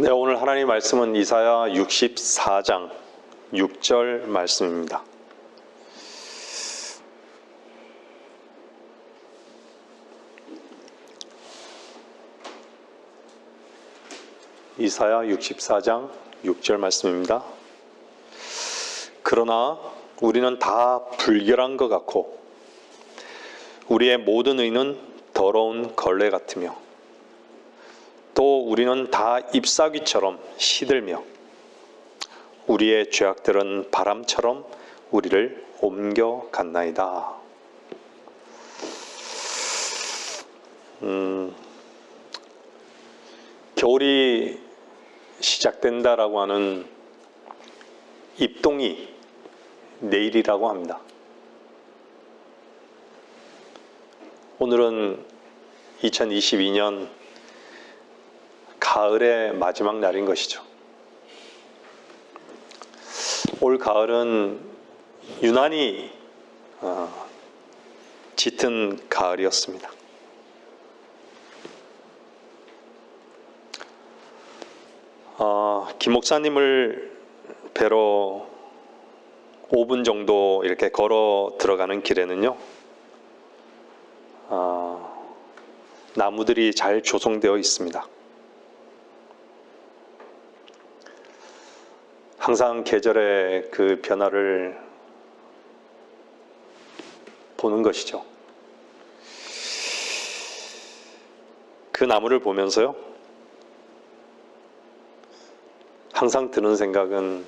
네, 오늘 하나님 말씀은 이사야 64장 6절 말씀입니다. 이사야 64장 6절 말씀입니다. 그러나 우리는 다 불결한 것 같고 우리의 모든 의는 더러운 걸레 같으며 또 우리는 다 잎사귀처럼 시들며 우리의 죄악들은 바람처럼 우리를 옮겨갔나이다. 겨울이 시작된다라고 하는 입동이 내일이라고 합니다. 오늘은 2022년 가을의 마지막 날인 것이죠. 올 가을은 유난히 짙은 가을이었습니다. 김 목사님을 뵈러 5분 정도 이렇게 걸어 들어가는 길에는요, 나무들이 잘 조성되어 있습니다. 항상 계절의 그 변화를 보는 것이죠. 그 나무를 보면서요, 항상 드는 생각은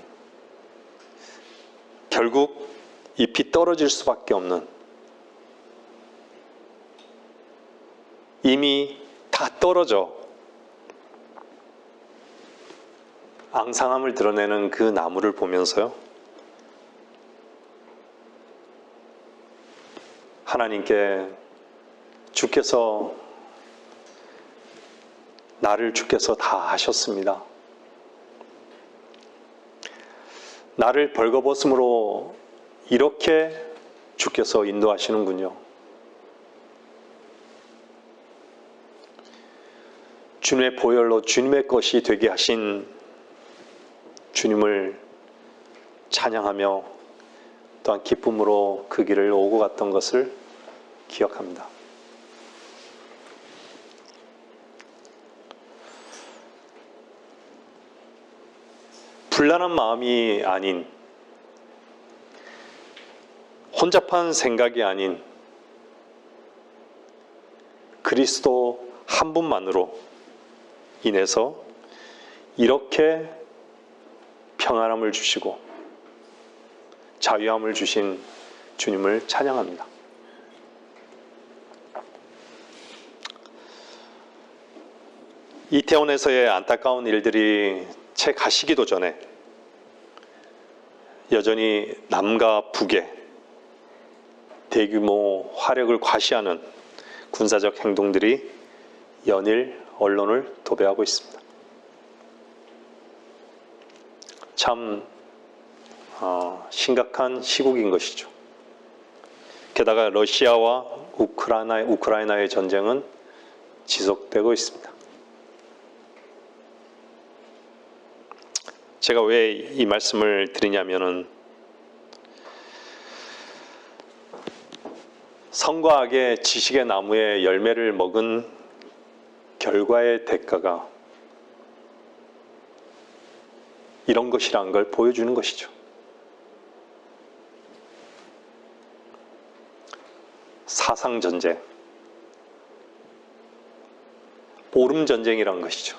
결국 잎이 떨어질 수밖에 없는, 이미 다 떨어져 앙상함을 드러내는 그 나무를 보면서요, 하나님께 나를 주께서 다 하셨습니다. 나를 벌거벗음으로 이렇게 주께서 인도하시는군요. 주님의 보혈로 주님의 것이 되게 하신 주님을 찬양하며 또한 기쁨으로 그 길을 오고 갔던 것을 기억합니다. 불안한 마음이 아닌, 혼잡한 생각이 아닌 그리스도 한 분만으로 인해서 이렇게 평안함을 주시고 자유함을 주신 주님을 찬양합니다. 이태원에서의 안타까운 일들이 채 가시기도 전에 여전히 남과 북에 대규모 화력을 과시하는 군사적 행동들이 연일 언론을 도배하고 있습니다. 참 심각한 시국인 것이죠. 게다가 러시아와 우크라이나의 전쟁은 지속되고 있습니다. 제가 왜 이 말씀을 드리냐면은, 선과 악의 지식의 나무의 열매를 먹은 결과의 대가가 이런 것이란 걸 보여주는 것이죠. 사상전쟁, 오름전쟁이란 것이죠.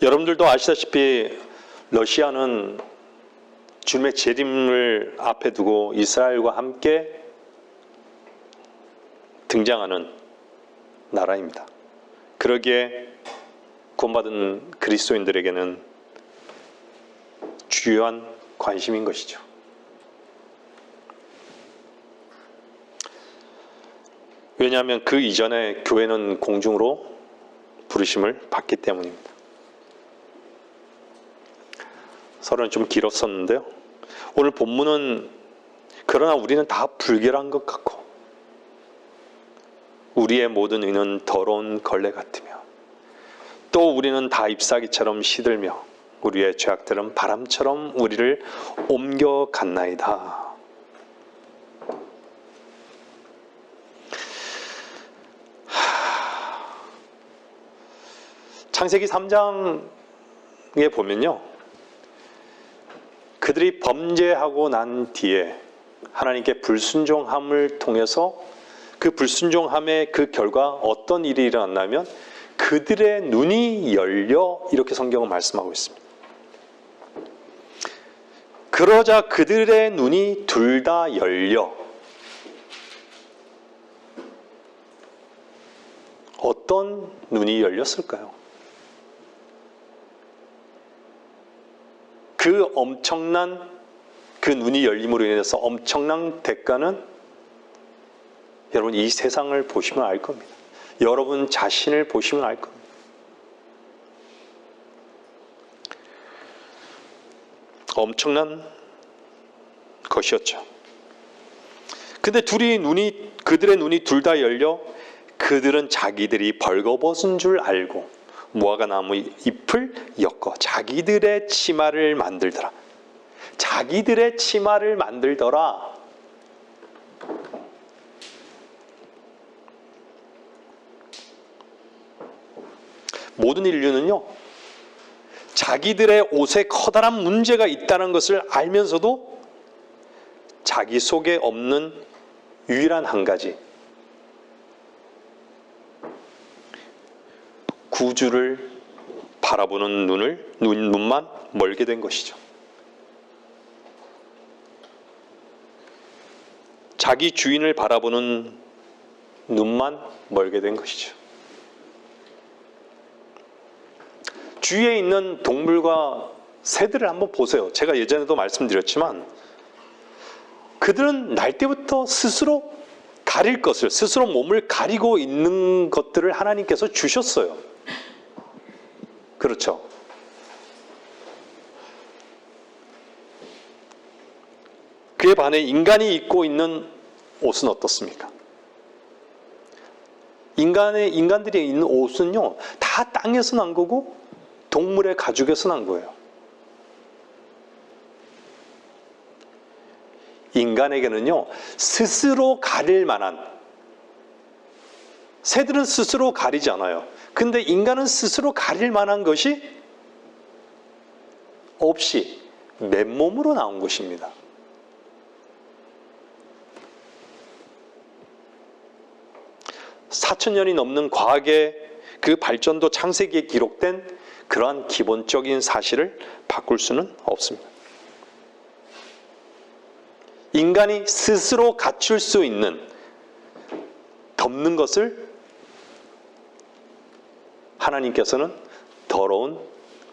여러분들도 아시다시피 러시아는 주님의 재림을 앞에 두고 이스라엘과 함께 등장하는 나라입니다. 그러기에 구원받은 그리스도인들에게는 주요한 관심인 것이죠. 왜냐하면 그 이전에 교회는 공중으로 부르심을 받기 때문입니다. 서론이 좀 길었었는데요. 오늘 본문은 그러나 우리는 다 불결한 것 같고 우리의 모든 의는 더러운 걸레 같으며 또 우리는 다 잎사귀처럼 시들며 우리의 죄악들은 바람처럼 우리를 옮겨갔나이다. 창세기 3장에 보면요, 그들이 범죄하고 난 뒤에 하나님께 불순종함을 통해서 그 불순종함의 그 결과 어떤 일이 일어났냐면 그들의 눈이 열려, 이렇게 성경은 말씀하고 있습니다. 그러자 그들의 눈이 둘 다 열려. 어떤 눈이 열렸을까요? 그 엄청난 그 눈이 열림으로 인해서 엄청난 대가는 여러분 이 세상을 보시면 알 겁니다. 여러분 자신을 보시면 알 겁니다. 엄청난 것이었죠. 근데 그들의 눈이 둘 다 열려 그들은 자기들이 벌거벗은 줄 알고 무화과 나무 잎을 엮어 자기들의 치마를 만들더라. 자기들의 치마를 만들더라. 모든 인류는요, 자기들의 옷에 커다란 문제가 있다는 것을 알면서도 자기 속에 없는 유일한 한 가지, 구주를 바라보는 눈만 멀게 된 것이죠. 자기 주인을 바라보는 눈만 멀게 된 것이죠. 주위에 있는 동물과 새들을 한번 보세요. 제가 예전에도 말씀드렸지만 그들은 날 때부터 스스로 가릴 것을, 스스로 몸을 가리고 있는 것들을 하나님께서 주셨어요. 그렇죠. 그에 반해 인간이 입고 있는 옷은 어떻습니까? 인간들이 있는 옷은요, 다 땅에서 난 거고 동물의 가죽에서 난 거예요. 인간에게는요, 스스로 가릴 만한, 새들은 스스로 가리지 않아요. 근데 인간은 스스로 가릴 만한 것이 없이 맨몸으로 나온 것입니다. (4,000년이) 넘는 과학의 그 발전도 창세기에 기록된 그러한 기본적인 사실을 바꿀 수는 없습니다. 인간이 스스로 갖출 수 있는 덮는 것을 하나님께서는 더러운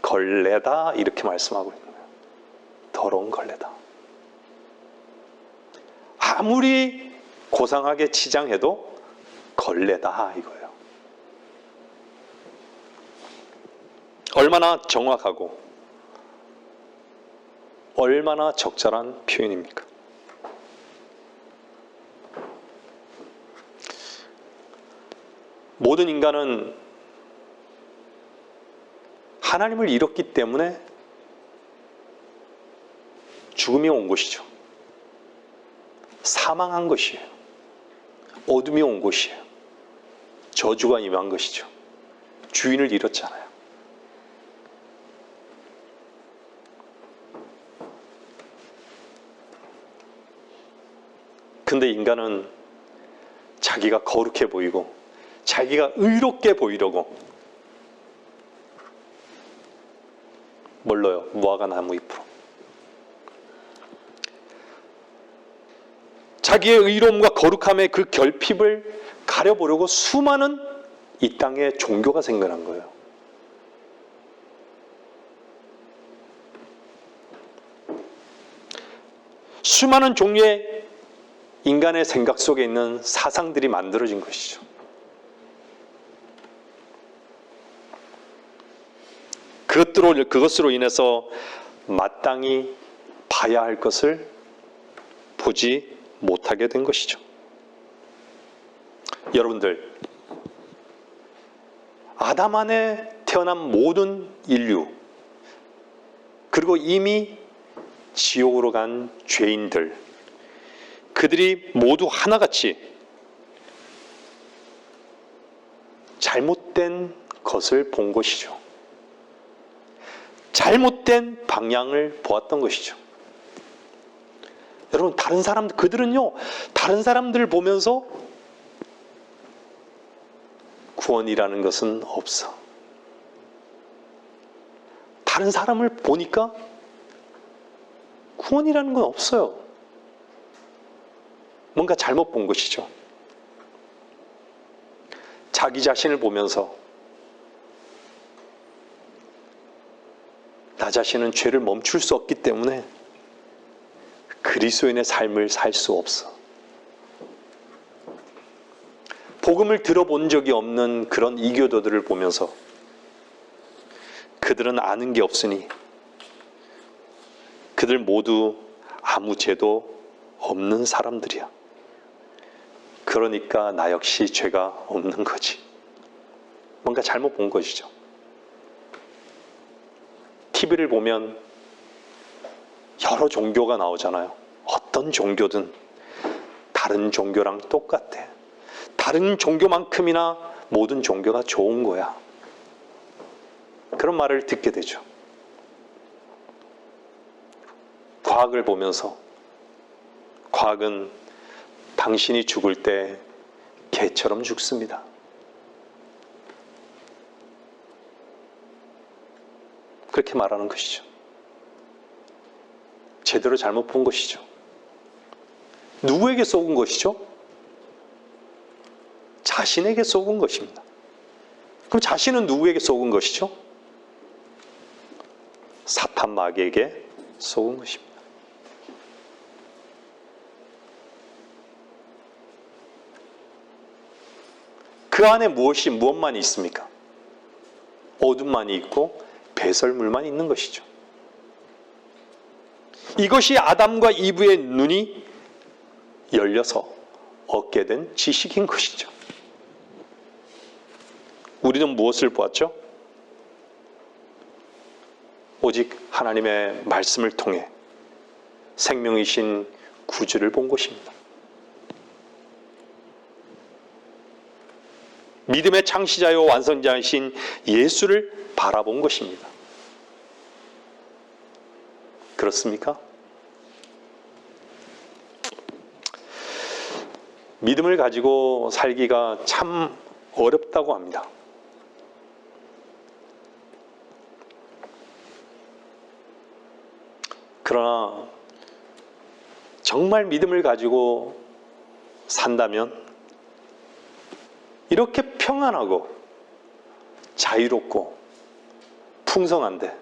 걸레다, 이렇게 말씀하고 있는 거예요. 더러운 걸레다. 아무리 고상하게 치장해도 걸레다, 이거예요. 얼마나 정확하고 얼마나 적절한 표현입니까? 모든 인간은 하나님을 잃었기 때문에 죽음이 온 것이죠. 사망한 것이에요. 어둠이 온 것이에요. 저주가 임한 것이죠. 주인을 잃었잖아요. 근데 인간은 자기가 거룩해 보이고 자기가 의롭게 보이려고 뭘로요? 무화과 나무 잎으로. 자기의 의로움과 거룩함의 그 결핍을 가려보려고 수많은 이 땅에 종교가 생겨난 거예요. 수많은 종류의 인간의 생각 속에 있는 사상들이 만들어진 것이죠. 그것으로 인해서 마땅히 봐야 할 것을 보지 못하게 된 것이죠. 여러분들, 아담 안에 태어난 모든 인류, 그리고 이미 지옥으로 간 죄인들, 그들이 모두 하나같이 잘못된 것을 본 것이죠. 잘못된 방향을 보았던 것이죠. 여러분, 그들은요, 다른 사람들을 보면서 구원이라는 것은 없어. 다른 사람을 보니까 구원이라는 건 없어요. 뭔가 잘못 본 것이죠. 자기 자신을 보면서 나 자신은 죄를 멈출 수 없기 때문에 그리스도인의 삶을 살 수 없어. 복음을 들어본 적이 없는 그런 이교도들을 보면서 그들은 아는 게 없으니 그들 모두 아무 죄도 없는 사람들이야. 그러니까 나 역시 죄가 없는 거지. 뭔가 잘못 본 것이죠. TV를 보면 여러 종교가 나오잖아요. 어떤 종교든 다른 종교랑 똑같아. 다른 종교만큼이나 모든 종교가 좋은 거야. 그런 말을 듣게 되죠. 과학을 보면서 과학은 당신이 죽을 때 개처럼 죽습니다. 그렇게 말하는 것이죠. 제대로 잘못 본 것이죠. 누구에게 속은 것이죠? 자신에게 속은 것입니다. 그럼 자신은 누구에게 속은 것이죠? 사탄 마귀에게 속은 것입니다. 그 안에 무엇만이 있습니까? 어둠만이 있고 배설물만 있는 것이죠. 이것이 아담과 이브의 눈이 열려서 얻게 된 지식인 것이죠. 우리는 무엇을 보았죠? 오직 하나님의 말씀을 통해 생명이신 구주를 본 것입니다. 믿음의 창시자요 완성자이신 예수를 바라본 것입니다. 그렇습니까? 믿음을 가지고 살기가 참 어렵다고 합니다. 그러나 정말 믿음을 가지고 산다면 이렇게 평안하고 자유롭고 풍성한데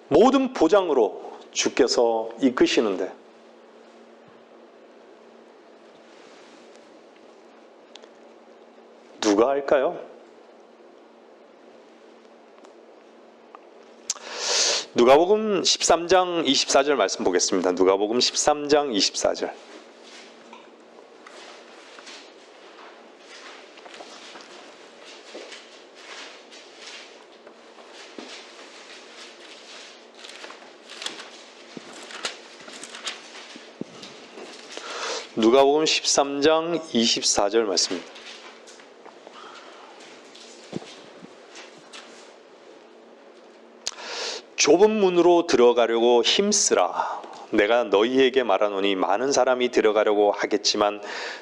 모든 보장으로 주께서 이끄시는데 누가 할까요? 누가복음 13장 24절 말씀 보겠습니다. 누가복음 13장 24절. 누가복음 13장 24절 말씀입니다. 좁은 문으로 들어가려고 힘쓰라. 내가 너희에게 말하노니 많은 사람이 들어가려고 하겠지만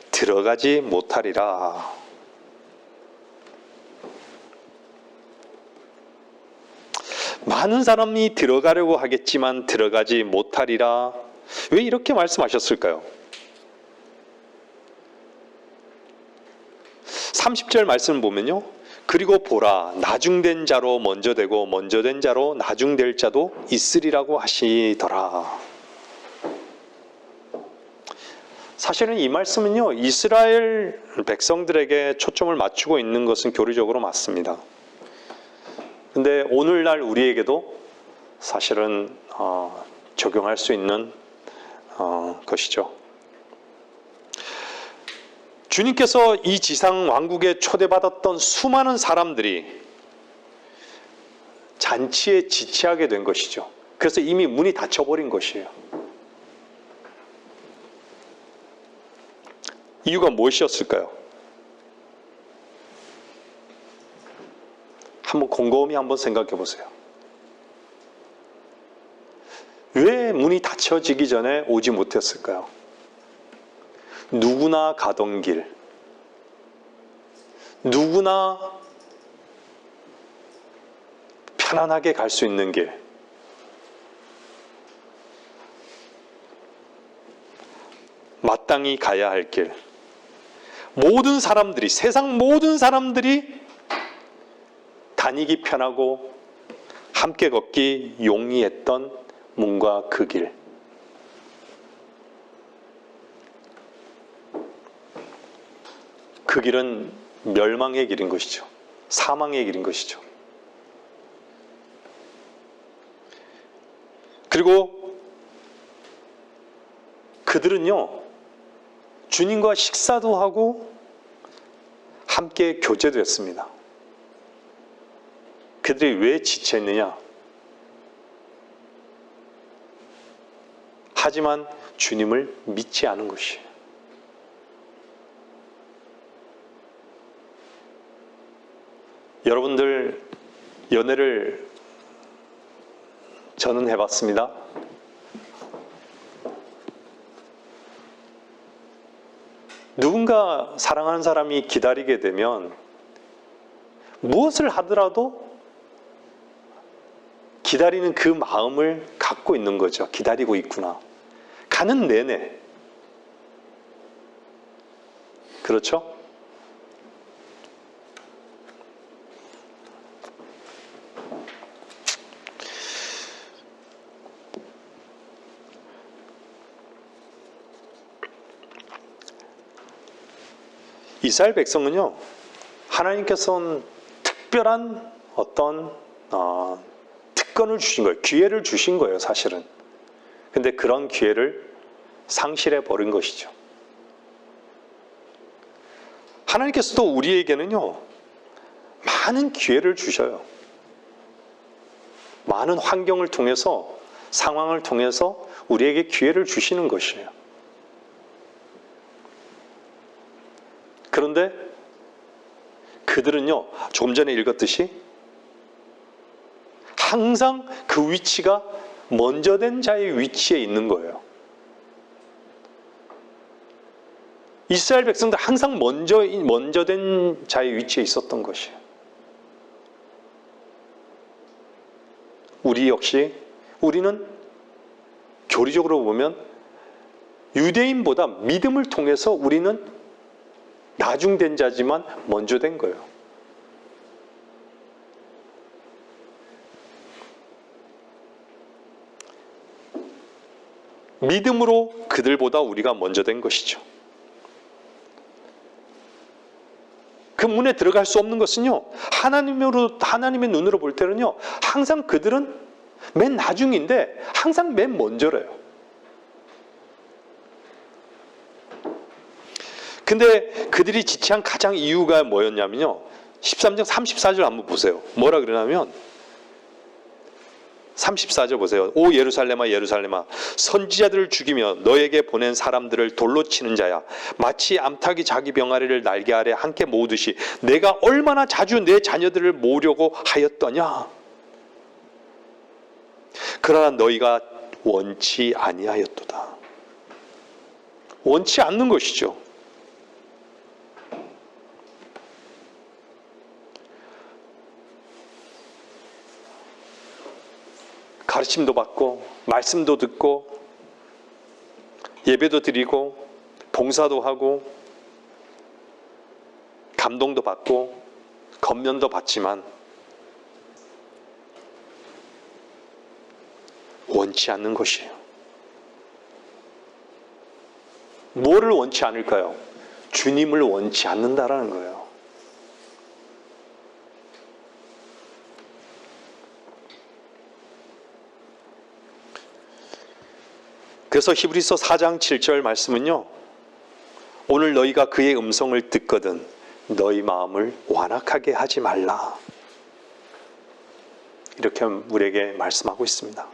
들어가지 못하리라. 많은 사람이 들어가려고 하겠지만 들어가지 못하리라. 왜 이렇게 말씀하셨을까요? 30절 말씀을 보면요. 그리고 보라, 나중된 자로 먼저 되고 먼저 된 자로 나중될 자도 있으리라고 하시더라. 사실은 이 말씀은요, 이스라엘 백성들에게 초점을 맞추고 있는 것은 교리적으로 맞습니다. 근데 오늘날 우리에게도 사실은 적용할 수 있는 것이죠. 주님께서 이 지상 왕국에 초대받았던 수많은 사람들이 잔치에 지체하게 된 것이죠. 그래서 이미 문이 닫혀버린 것이에요. 이유가 무엇이었을까요? 한번 곰곰이 한번 생각해 보세요. 왜 문이 닫혀지기 전에 오지 못했을까요? 누구나 가던 길, 누구나 편안하게 갈 수 있는 길, 마땅히 가야 할 길, 모든 사람들이, 세상 모든 사람들이 다니기 편하고 함께 걷기 용이했던 문과 그 길. 그 길은 멸망의 길인 것이죠. 사망의 길인 것이죠. 그리고 그들은요, 주님과 식사도 하고 함께 교제도 했습니다. 그들이 왜 지체했느냐? 하지만 주님을 믿지 않은 것이에요. 여러분들 연애를 저는 해봤습니다. 누군가 사랑하는 사람이 기다리게 되면 무엇을 하더라도 기다리는 그 마음을 갖고 있는 거죠. 기다리고 있구나. 가는 내내. 그렇죠? 이스라엘 백성은요, 하나님께서는 특별한 어떤 특권을 주신 거예요. 기회를 주신 거예요, 사실은. 근데 그런 기회를 상실해 버린 것이죠. 하나님께서도 우리에게는요, 많은 기회를 주셔요. 많은 환경을 통해서, 상황을 통해서 우리에게 기회를 주시는 것이에요. 그런데 그들은요, 조금 전에 읽었듯이 항상 그 위치가 먼저 된 자의 위치에 있는 거예요. 이스라엘 백성도 항상 먼저 된 자의 위치에 있었던 것이에요. 우리 역시, 우리는 교리적으로 보면 유대인보다 믿음을 통해서 우리는 나중된 자지만 먼저 된 거예요. 믿음으로 그들보다 우리가 먼저 된 것이죠. 그 문에 들어갈 수 없는 것은요, 하나님의 눈으로 볼 때는요, 항상 그들은 맨 나중인데 항상 맨 먼저래요. 근데 그들이 지체한 가장 이유가 뭐였냐면요, 13장 34절 한번 보세요. 뭐라 그러냐면 34절 보세요. 오 예루살렘아 예루살렘아, 선지자들을 죽이며 너에게 보낸 사람들을 돌로 치는 자야, 마치 암탉이 자기 병아리를 날개 아래 함께 모으듯이 내가 얼마나 자주 내 자녀들을 모으려고 하였더냐. 그러나 너희가 원치 아니하였도다. 원치 않는 것이죠. 가르침도 받고 말씀도 듣고 예배도 드리고 봉사도 하고 감동도 받고 겉면도 받지만 원치 않는 것이에요. 뭐를 원치 않을까요? 주님을 원치 않는다라는 거예요. 그래서 히브리서 4장 7절 말씀은요, 오늘 너희가 그의 음성을 듣거든 너희 마음을 완악하게 하지 말라. 이렇게 우리에게 말씀하고 있습니다.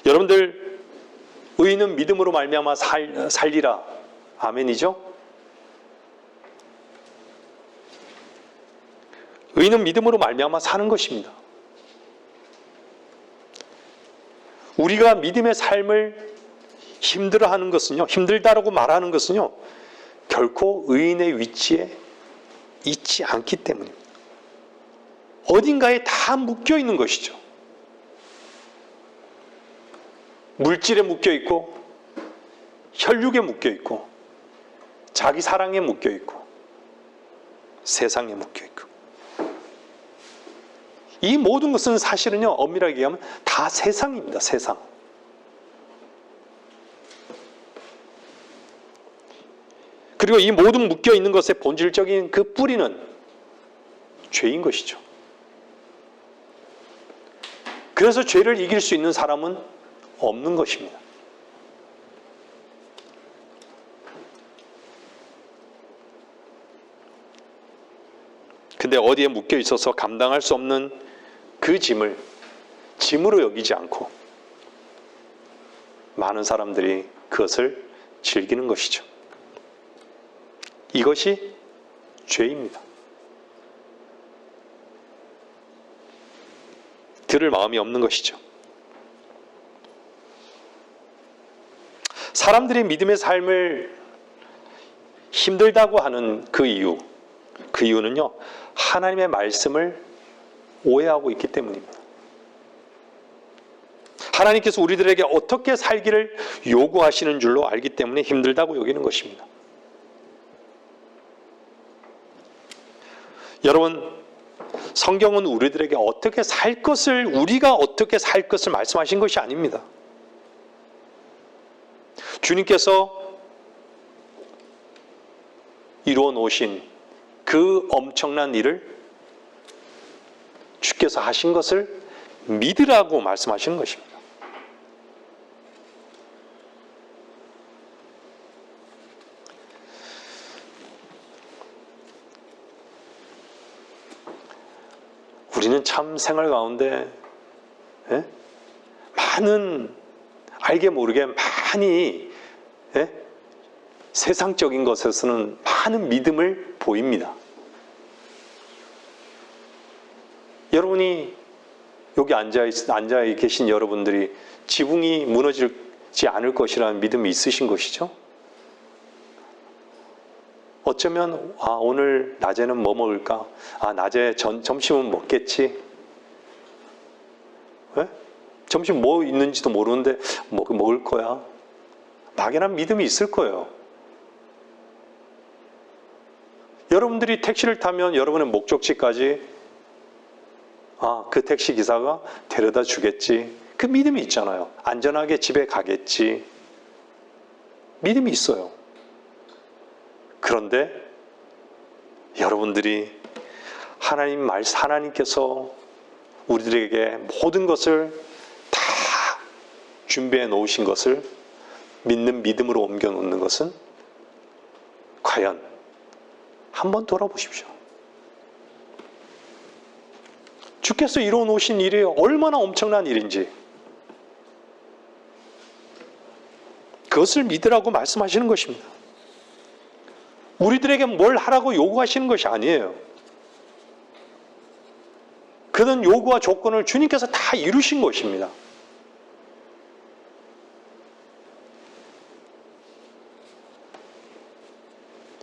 여러분들, 의인은 믿음으로 말미암아 살리라. 아멘이죠? 의인은 믿음으로 말미암아 사는 것입니다. 우리가 믿음의 삶을 힘들어하는 것은요, 힘들다라고 말하는 것은요, 결코 의인의 위치에 있지 않기 때문입니다. 어딘가에 다 묶여 있는 것이죠. 물질에 묶여 있고, 혈육에 묶여 있고, 자기 사랑에 묶여 있고, 세상에 묶여 있고. 이 모든 것은 사실은요, 엄밀하게 얘기하면 다 세상입니다. 세상. 그리고 이 모든 묶여 있는 것의 본질적인 그 뿌리는 죄인 것이죠. 그래서 죄를 이길 수 있는 사람은 없는 것입니다. 근데 어디에 묶여 있어서 감당할 수 없는 그 짐을 짐으로 여기지 않고 많은 사람들이 그것을 즐기는 것이죠. 이것이 죄입니다. 들을 마음이 없는 것이죠. 사람들이 믿음의 삶을 힘들다고 하는 그 이유는요, 하나님의 말씀을 오해하고 있기 때문입니다. 하나님께서 우리들에게 어떻게 살기를 요구하시는 줄로 알기 때문에 힘들다고 여기는 것입니다. 여러분, 성경은 우리들에게 어떻게 살 것을, 우리가 어떻게 살 것을 말씀하신 것이 아닙니다. 주님께서 이루어 놓으신 그 엄청난 일을 주께서 하신 것을 믿으라고 말씀하시는 것입니다. 우리는 참 생활 가운데 많은 알게 모르게 많이 세상적인 것에서는 많은 믿음을 보입니다. 여러분이 여기 앉아 계신 여러분들이 지붕이 무너지지 않을 것이라는 믿음이 있으신 것이죠? 어쩌면 오늘 낮에는 뭐 먹을까? 낮에 점심은 먹겠지? 왜? 점심 뭐 있는지도 모르는데 먹을 거야. 막연한 믿음이 있을 거예요. 여러분들이 택시를 타면 여러분의 목적지까지 그 택시 기사가 데려다 주겠지. 그 믿음이 있잖아요. 안전하게 집에 가겠지. 믿음이 있어요. 그런데 여러분들이 하나님께서 우리들에게 모든 것을 다 준비해 놓으신 것을 믿는 믿음으로 옮겨 놓는 것은 과연 한번 돌아보십시오. 주께서 이루어 놓으신 일이 얼마나 엄청난 일인지 그것을 믿으라고 말씀하시는 것입니다. 우리들에게 뭘 하라고 요구하시는 것이 아니에요. 그런 요구와 조건을 주님께서 다 이루신 것입니다.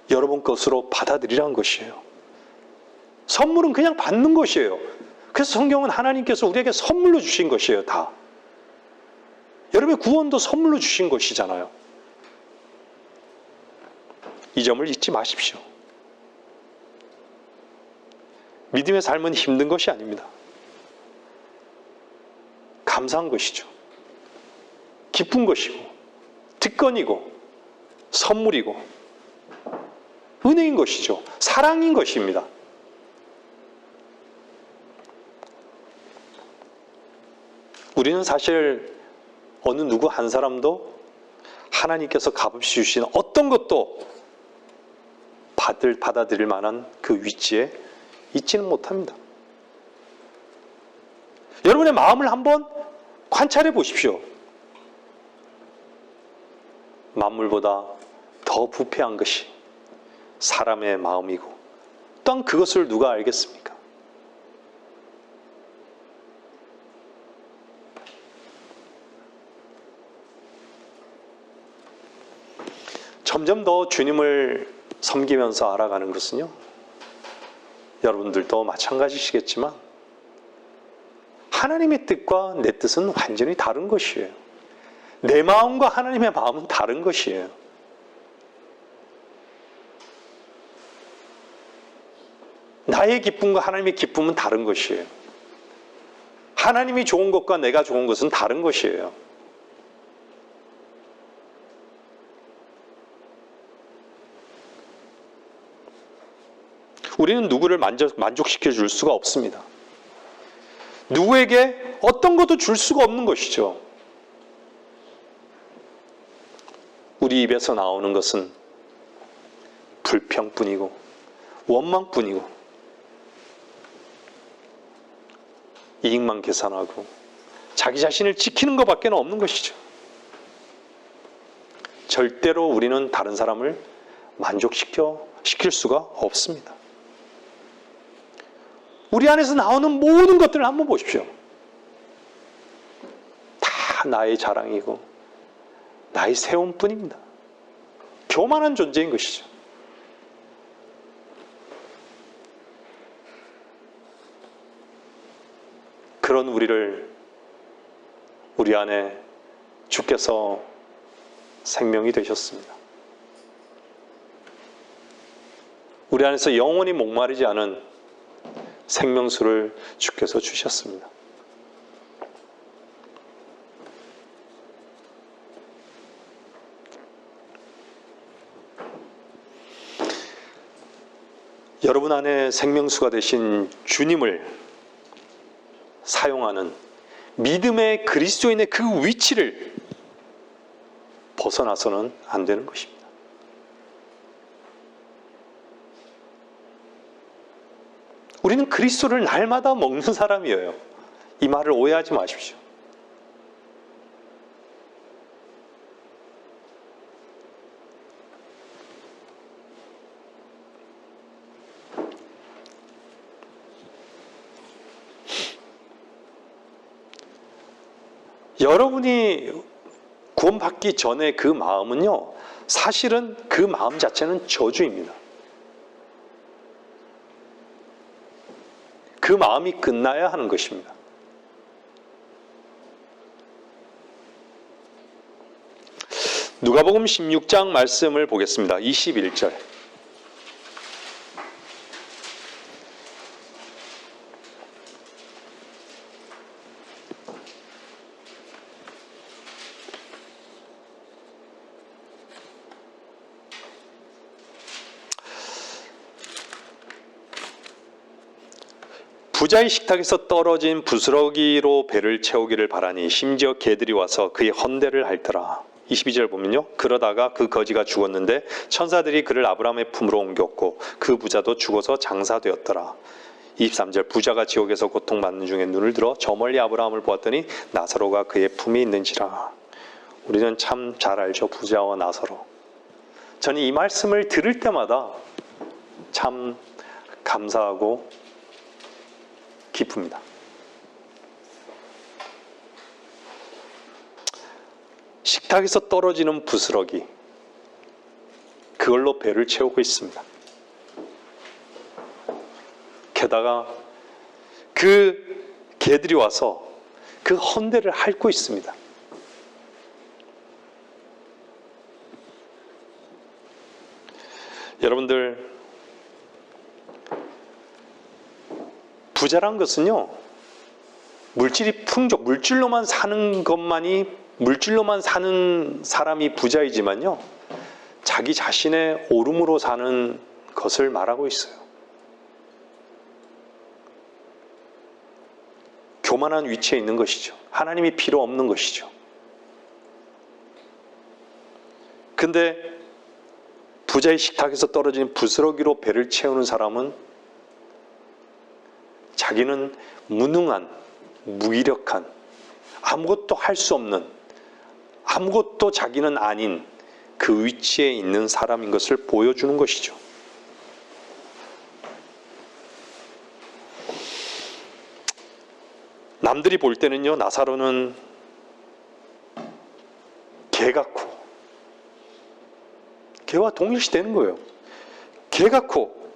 여러분 것으로 받아들이라는 것이에요. 선물은 그냥 받는 것이에요. 그래서 성경은 하나님께서 우리에게 선물로 주신 것이에요, 다. 여러분의 구원도 선물로 주신 것이잖아요. 이 점을 잊지 마십시오. 믿음의 삶은 힘든 것이 아닙니다. 감사한 것이죠. 기쁜 것이고, 특권이고, 선물이고, 은혜인 것이죠. 사랑인 것입니다. 우리는 사실 어느 누구 한 사람도 하나님께서 값없이 주신 어떤 것도 받아들일 만한 그 위치에 있지는 못합니다. 여러분의 마음을 한번 관찰해 보십시오. 만물보다 더 부패한 것이 사람의 마음이고 또한 그것을 누가 알겠습니까? 점점 더 주님을 섬기면서 알아가는 것은요, 여러분들도 마찬가지시겠지만 하나님의 뜻과 내 뜻은 완전히 다른 것이에요. 내 마음과 하나님의 마음은 다른 것이에요. 나의 기쁨과 하나님의 기쁨은 다른 것이에요. 하나님이 좋은 것과 내가 좋은 것은 다른 것이에요. 우리는 누구를 만족시켜 줄 수가 없습니다. 누구에게 어떤 것도 줄 수가 없는 것이죠. 우리 입에서 나오는 것은 불평뿐이고 원망뿐이고 이익만 계산하고 자기 자신을 지키는 것밖에 없는 것이죠. 절대로 우리는 다른 사람을 만족시킬 수가 없습니다. 우리 안에서 나오는 모든 것들을 한번 보십시오. 다 나의 자랑이고 나의 세움뿐입니다. 교만한 존재인 것이죠. 그런 우리 안에 주께서 생명이 되셨습니다. 우리 안에서 영원히 목마르지 않은 생명수를 주께서 주셨습니다. 여러분 안에 생명수가 되신 주님을 사용하는 믿음의 그리스도인의 그 위치를 벗어나서는 안 되는 것입니다. 우리는 그리스도를 날마다 먹는 사람이에요. 이 말을 오해하지 마십시오. 여러분이 구원받기 전에 그 마음은요, 사실은 그 마음 자체는 저주입니다. 그 마음이 끝나야 하는 것입니다. 누가복음 16장 말씀을 보겠습니다. 21절. 부자의 식탁에서 떨어진 부스러기로 배를 채우기를 바라니 심지어 개들이 와서 그의 헌대를 핥더라. 22절 보면요. 그러다가 그 거지가 죽었는데 천사들이 그를 아브라함의 품으로 옮겼고 그 부자도 죽어서 장사되었더라. 23절 부자가 지옥에서 고통받는 중에 눈을 들어 저 멀리 아브라함을 보았더니 나사로가 그의 품에 있는지라. 우리는 참 잘 알죠. 부자와 나사로. 저는 이 말씀을 들을 때마다 참 감사하고 기쁩니다. 식탁에서 떨어지는 부스러기, 그걸로 배를 채우고 있습니다. 게다가 그 개들이 와서 그 헌대를 핥고 있습니다. 여러분들, 부자란 것은요, 물질이 물질로만 사는 물질로만 사는 사람이 부자이지만요, 자기 자신의 오름으로 사는 것을 말하고 있어요. 교만한 위치에 있는 것이죠. 하나님이 필요 없는 것이죠. 근데 부자의 식탁에서 떨어진 부스러기로 배를 채우는 사람은 자기는 무능한, 무기력한, 아무것도 할 수 없는, 아무것도 자기는 아닌 그 위치에 있는 사람인 것을 보여주는 것이죠. 남들이 볼 때는요, 나사로는 개 같고, 개와 동일시되는 거예요. 개 같고,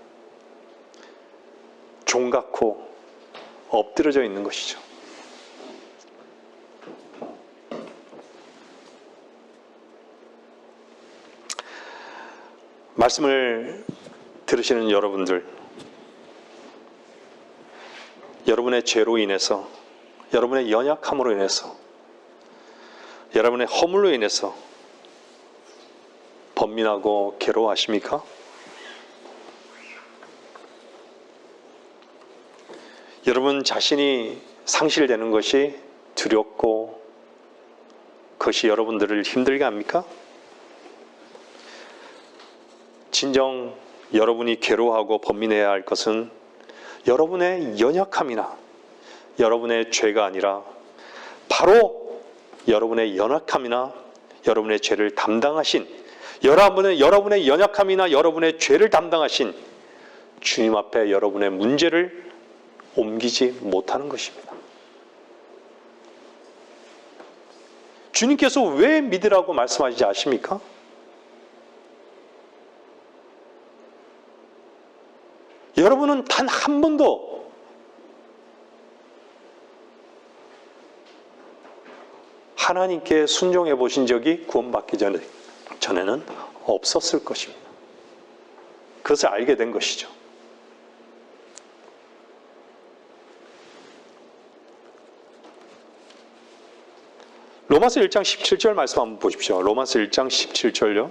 종 같고, 엎드려져 있는 것이죠. 말씀을 들으시는 여러분들, 여러분의 죄로 인해서, 여러분의 연약함으로 인해서, 여러분의 허물로 인해서 번민하고 괴로워하십니까? 여러분 자신이 상실되는 것이 두렵고 그것이 여러분들을 힘들게 합니까? 진정 여러분이 괴로워하고 번민해야 할 것은 여러분의 연약함이나 여러분의 죄가 아니라 바로 여러분의 연약함이나 여러분의 죄를 담당하신, 여러분의 연약함이나 여러분의 죄를 담당하신 주님 앞에 여러분의 문제를 옮기지 못하는 것입니다. 주님께서 왜 믿으라고 말씀하시지 않습니까? 여러분은 단 한 번도 하나님께 순종해 보신 적이 구원받기 전에는 없었을 것입니다. 그것을 알게 된 것이죠. 로마서 1장 17절 말씀 한번 보십시오. 로마서 1장 17절요.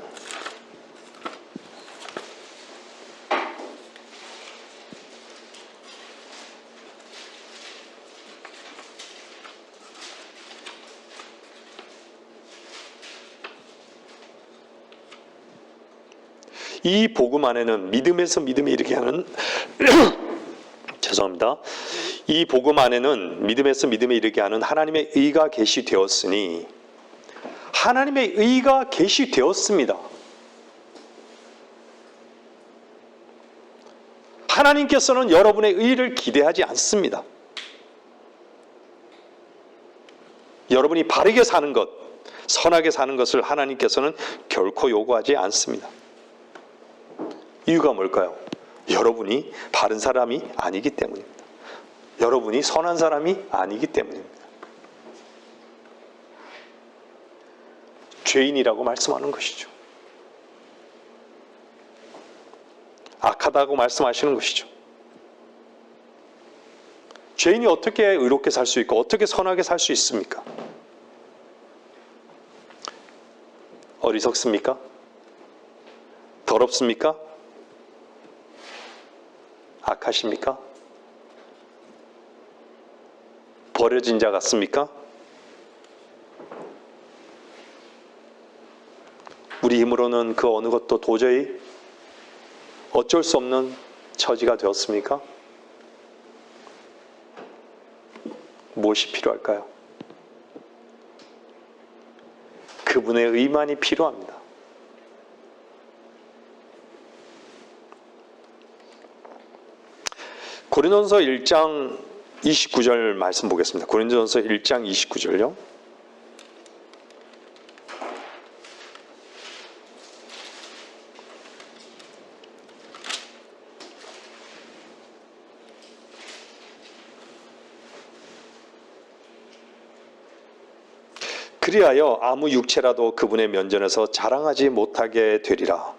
이 복음 안에는 믿음에서 믿음에 이르게 하는 죄송합니다. 이 복음 안에는 믿음에서 믿음에 이르게 하는 하나님의 의가 계시되었으니, 하나님의 의가 계시되었습니다. 하나님께서는 여러분의 의를 기대하지 않습니다. 여러분이 바르게 사는 것, 선하게 사는 것을 하나님께서는 결코 요구하지 않습니다. 이유가 뭘까요? 여러분이 바른 사람이 아니기 때문입니다. 여러분이 선한 사람이 아니기 때문입니다. 죄인이라고 말씀하는 것이죠. 악하다고 말씀하시는 것이죠. 죄인이 어떻게 의롭게 살 수 있고 어떻게 선하게 살 수 있습니까? 어리석습니까? 더럽습니까? 악하십니까? 버려진 자 같습니까? 우리 힘으로는 그 어느 것도 도저히 어쩔 수 없는 처지가 되었습니까? 무엇이 필요할까요? 그분의 의만이 필요합니다. 고린도전서 1장 29절 말씀 보겠습니다. 고린도전서 1장 29절요. 그리하여 아무 육체라도 그분의 면전에서 자랑하지 못하게 되리라.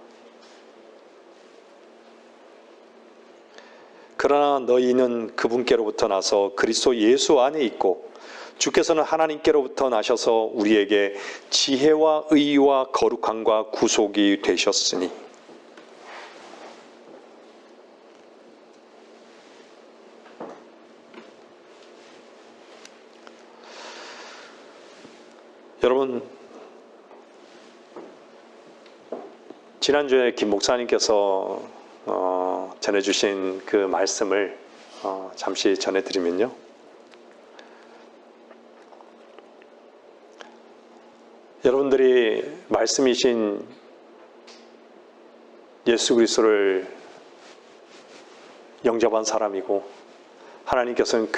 그러나 너희는 그분께로부터 나서 그리스도 예수 안에 있고 주께서는 하나님께로부터 나셔서 우리에게 지혜와 의와 거룩함과 구속이 되셨으니. 여러분, 지난주에 김 목사님께서 전해주신 그 말씀을 잠시 전해드리면요. 여러분들이 말씀이신 예수 그리스도를 영접한 사람이고 하나님께서는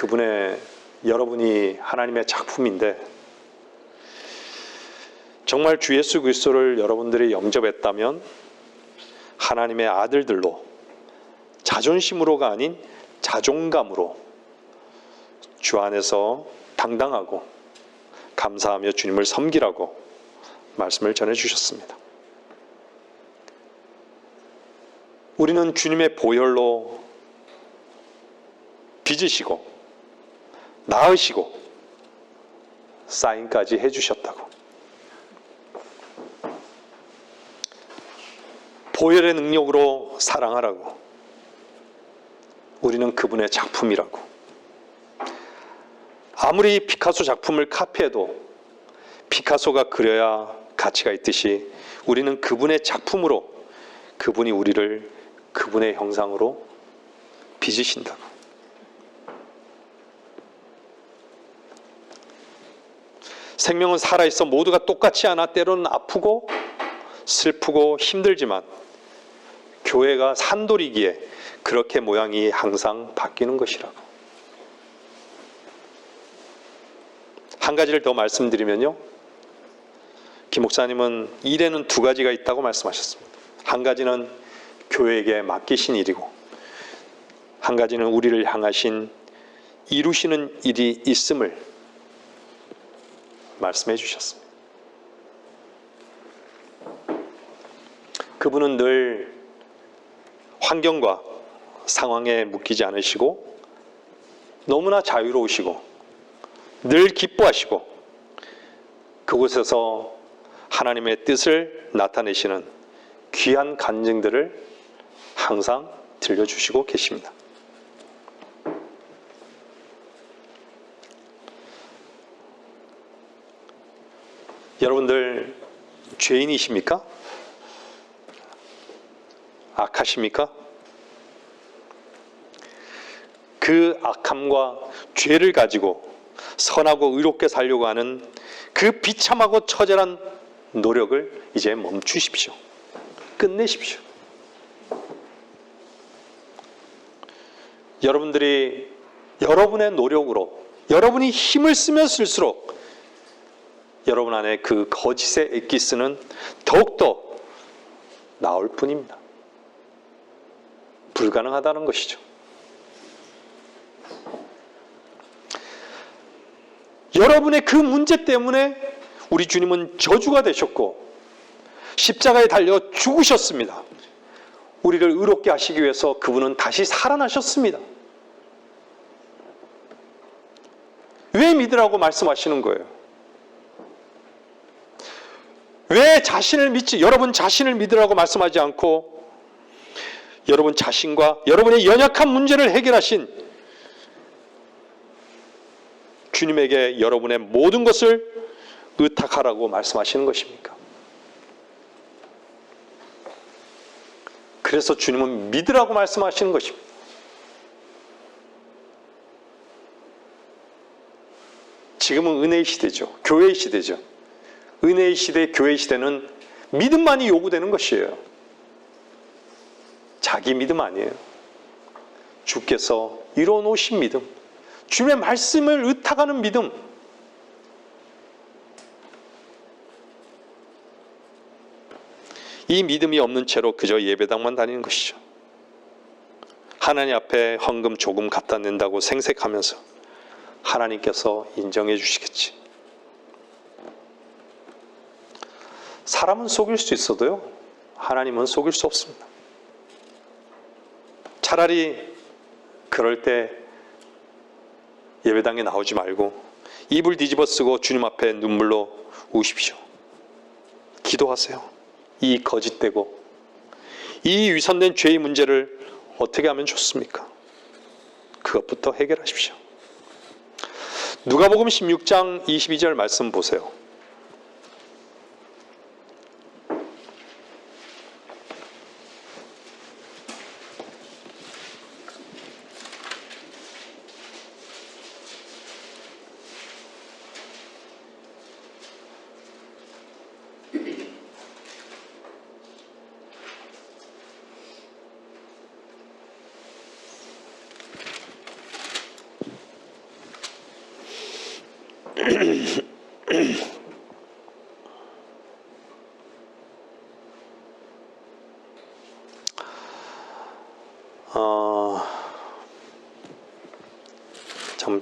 여러분이 하나님의 작품인데 정말 주 예수 그리스도를 여러분들이 영접했다면 하나님의 아들들로 자존심으로가 아닌 자존감으로 주 안에서 당당하고 감사하며 주님을 섬기라고 말씀을 전해주셨습니다. 우리는 주님의 보혈로 빚으시고 나으시고 사인까지 해주셨다고. 보혈의 능력으로 사랑하라고. 우리는 그분의 작품이라고. 아무리 피카소 작품을 카피해도 피카소가 그려야 가치가 있듯이 우리는 그분의 작품으로 그분이 우리를 그분의 형상으로 빚으신다고. 생명은 살아있어 모두가 똑같지 않아 때로는 아프고 슬프고 힘들지만 교회가 산돌이기에 그렇게 모양이 항상 바뀌는 것이라고. 한 가지를 더 말씀드리면요. 김 목사님은 일에는 두 가지가 있다고 말씀하셨습니다. 한 가지는 교회에게 맡기신 일이고 한 가지는 우리를 향하신 이루시는 일이 있음을 말씀해 주셨습니다. 그분은 늘 환경과 상황에 묶이지 않으시고 너무나 자유로우시고 늘 기뻐하시고 그곳에서 하나님의 뜻을 나타내시는 귀한 간증들을 항상 들려주시고 계십니다. 여러분들 죄인이십니까? 악하십니까? 그 악함과 죄를 가지고 선하고 의롭게 살려고 하는 그 비참하고 처절한 노력을 이제 멈추십시오. 끝내십시오. 여러분들이 여러분의 노력으로 여러분이 힘을 쓰면 쓸수록 여러분 안에 그 거짓의 엑기스는 더욱더 나올 뿐입니다. 불가능하다는 것이죠. 여러분의 그 문제 때문에 우리 주님은 저주가 되셨고 십자가에 달려 죽으셨습니다. 우리를 의롭게 하시기 위해서 그분은 다시 살아나셨습니다. 왜 믿으라고 말씀하시는 거예요? 왜 여러분 자신을 믿으라고 말씀하지 않고 여러분 자신과 여러분의 연약한 문제를 해결하신 주님에게 여러분의 모든 것을 의탁하라고 말씀하시는 것입니까? 그래서 주님은 믿으라고 말씀하시는 것입니다. 지금은 은혜의 시대죠. 교회의 시대죠. 은혜의 시대, 교회의 시대는 믿음만이 요구되는 것이에요. 자기 믿음 아니에요. 주께서 이뤄놓으신 믿음, 주님의 말씀을 의탁하는 믿음. 이 믿음이 없는 채로 그저 예배당만 다니는 것이죠. 하나님 앞에 헌금 조금 갖다 낸다고 생색하면서 하나님께서 인정해 주시겠지. 사람은 속일 수 있어도요, 하나님은 속일 수 없습니다. 차라리 그럴 때 예배당에 나오지 말고 입을 뒤집어 쓰고 주님 앞에 눈물로 우십시오. 기도하세요. 이 거짓되고 이 위선된 죄의 문제를 어떻게 하면 좋습니까? 그것부터 해결하십시오. 누가복음 16장 22절 말씀 보세요.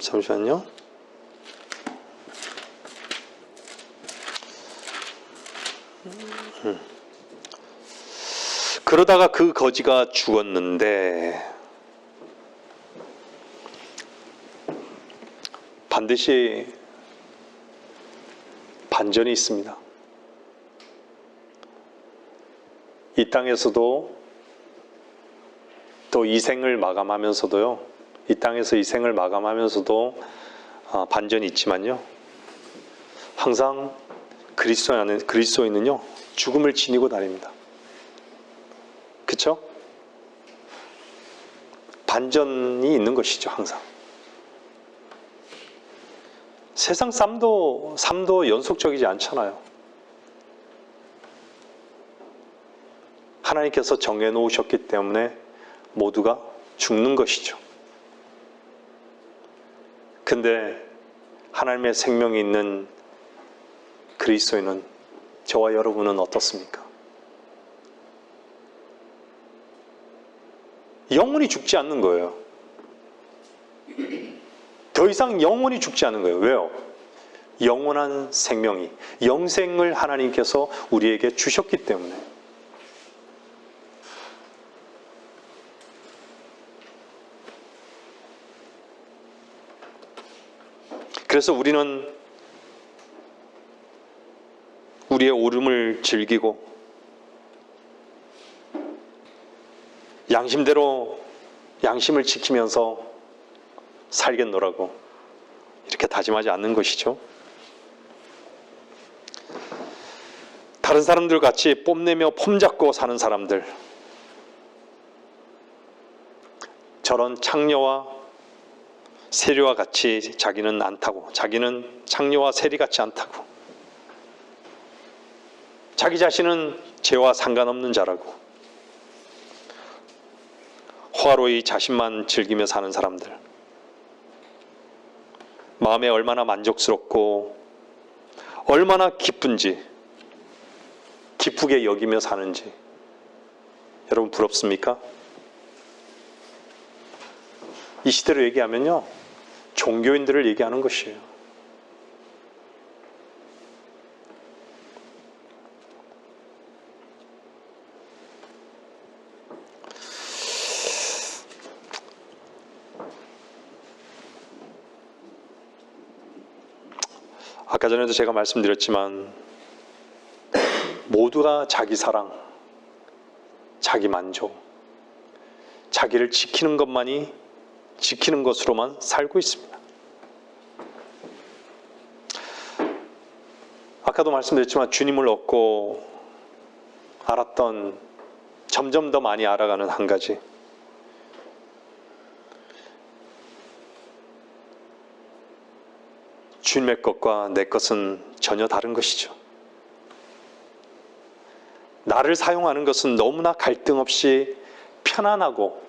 잠시만요. 그러다가 그 거지가 죽었는데 반드시 반전이 있습니다. 이 땅에서도 또 이 생을 마감하면서도요. 이 땅에서 이 생을 마감하면서도 반전이 있지만요. 항상 그리스도인은요. 죽음을 지니고 다닙니다. 그렇죠? 반전이 있는 것이죠. 항상. 세상 삶도 연속적이지 않잖아요. 하나님께서 정해놓으셨기 때문에 모두가 죽는 것이죠. 근데 하나님의 생명이 있는 그리스도인은, 저와 여러분은 어떻습니까? 영원히 죽지 않는 거예요. 더 이상 영원히 죽지 않는 거예요. 왜요? 영원한 생명이, 영생을 하나님께서 우리에게 주셨기 때문에. 그래서 우리는 우리의 오름을 즐기고 양심대로 양심을 지키면서 살겠노라고 이렇게 다짐하지 않는 것이죠. 다른 사람들 같이 뽐내며 폼잡고 사는 사람들, 저런 창녀와 세리와 같이 자기는 않다고, 자기는 창녀와 세리 같지 않다고, 자기 자신은 죄와 상관없는 자라고 호화로이 자신만 즐기며 사는 사람들, 마음에 얼마나 만족스럽고 얼마나 기쁜지, 기쁘게 여기며 사는지 여러분 부럽습니까? 이 시대로 얘기하면요, 종교인들을 얘기하는 것이에요. 아까 전에도 제가 말씀드렸지만 모두가 자기 사랑, 자기 만족, 자기를 지키는 것으로만 살고 있습니다. 아까도 말씀드렸지만 주님을 얻고 알았던, 점점 더 많이 알아가는 한 가지, 주님의 것과 내 것은 전혀 다른 것이죠. 나를 사용하는 것은 너무나 갈등 없이 편안하고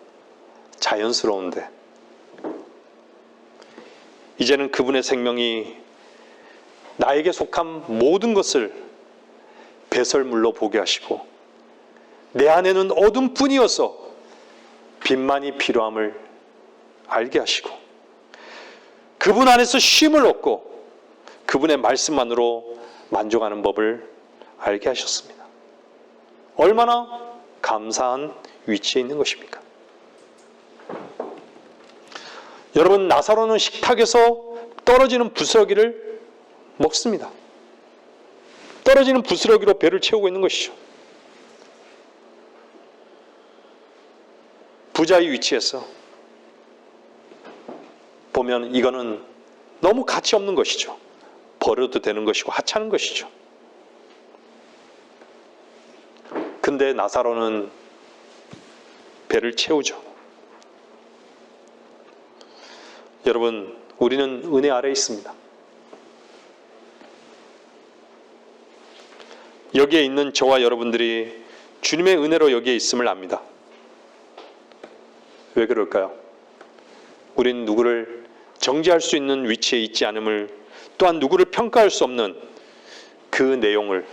자연스러운데, 이제는 그분의 생명이 나에게 속한 모든 것을 배설물로 보게 하시고 내 안에는 어둠뿐이어서 빛만이 필요함을 알게 하시고 그분 안에서 쉼을 얻고 그분의 말씀만으로 만족하는 법을 알게 하셨습니다. 얼마나 감사한 위치에 있는 것입니까? 여러분, 나사로는 식탁에서 떨어지는 부스러기를 먹습니다. 떨어지는 부스러기로 배를 채우고 있는 것이죠. 부자의 위치에서 보면 이거는 너무 가치 없는 것이죠. 버려도 되는 것이고 하찮은 것이죠. 근데 나사로는 배를 채우죠. 여러분, 우리는 은혜 아래에 있습니다. 여기에 있는 저와 여러분들이 주님의 은혜로 여기에 있음을 압니다. 왜 그럴까요? 우리는 누구를 정죄할 수 있는 위치에 있지 않음을 또한 누구를 평가할 수 없는 그 내용을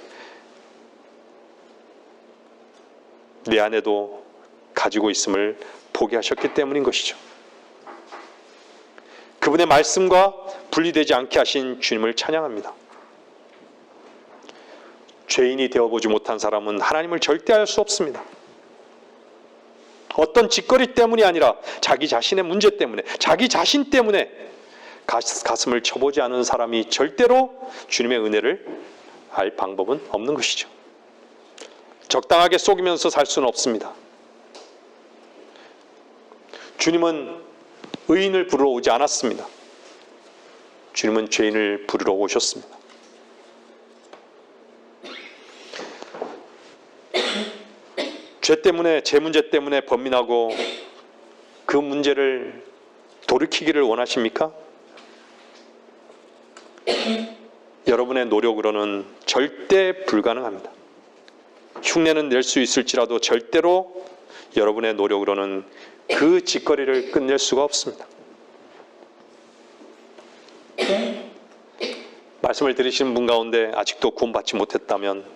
내 안에도 가지고 있음을 보게 하셨기 때문인 것이죠. 그분의 말씀과 분리되지 않게 하신 주님을 찬양합니다. 죄인이 되어보지 못한 사람은 하나님을 절대 알 수 없습니다. 어떤 짓거리 때문이 아니라 자기 자신의 문제 때문에, 자기 자신 때문에 가슴을 쳐보지 않은 사람이 절대로 주님의 은혜를 알 방법은 없는 것이죠. 적당하게 속이면서 살 수는 없습니다. 주님은 의인을 부르러 오지 않았습니다. 주님은 죄인을 부르러 오셨습니다. 죄 때문에, 제 문제 때문에 번민하고 그 문제를 돌이키기를 원하십니까? 여러분의 노력으로는 절대 불가능합니다. 흉내는 낼 수 있을지라도 절대로 여러분의 노력으로는 그 짓거리를 끝낼 수가 없습니다. 말씀을 들으시는 분 가운데 아직도 구원받지 못했다면,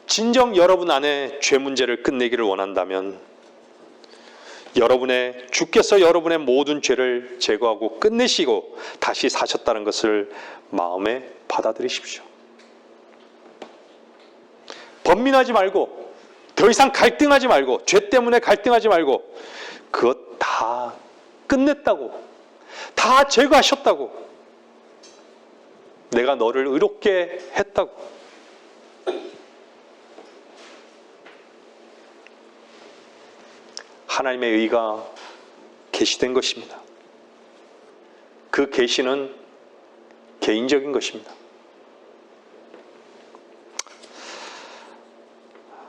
진정 여러분 안에 죄 문제를 끝내기를 원한다면, 주께서 여러분의 모든 죄를 제거하고 끝내시고 다시 사셨다는 것을 마음에 받아들이십시오. 번민하지 말고, 더 이상 갈등하지 말고, 죄 때문에 갈등하지 말고, 그것 다 끝냈다고, 다 제거하셨다고, 내가 너를 의롭게 했다고. 하나님의 의가 계시된 것입니다. 그 계시는 개인적인 것입니다.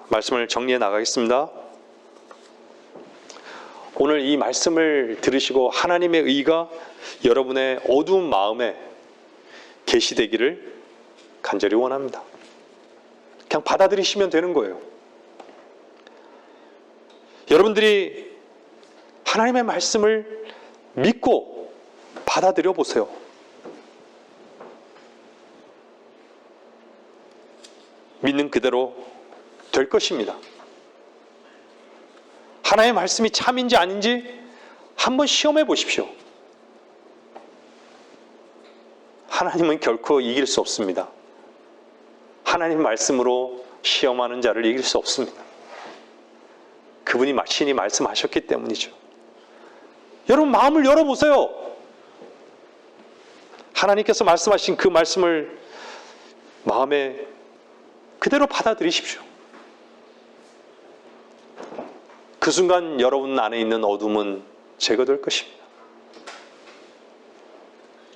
말씀을 정리해 나가겠습니다. 오늘 이 말씀을 들으시고 하나님의 의가 여러분의 어두운 마음에 계시되기를 간절히 원합니다. 그냥 받아들이시면 되는 거예요. 여러분들이 하나님의 말씀을 믿고 받아들여 보세요. 믿는 그대로 될 것입니다. 하나님의 말씀이 참인지 아닌지 한번 시험해 보십시오. 하나님은 결코 이길 수 없습니다. 하나님 말씀으로 시험하는 자를 이길 수 없습니다. 그분이 신이 말씀하셨기 때문이죠. 여러분 마음을 열어보세요. 하나님께서 말씀하신 그 말씀을 마음에 그대로 받아들이십시오. 그 순간 여러분 안에 있는 어둠은 제거될 것입니다.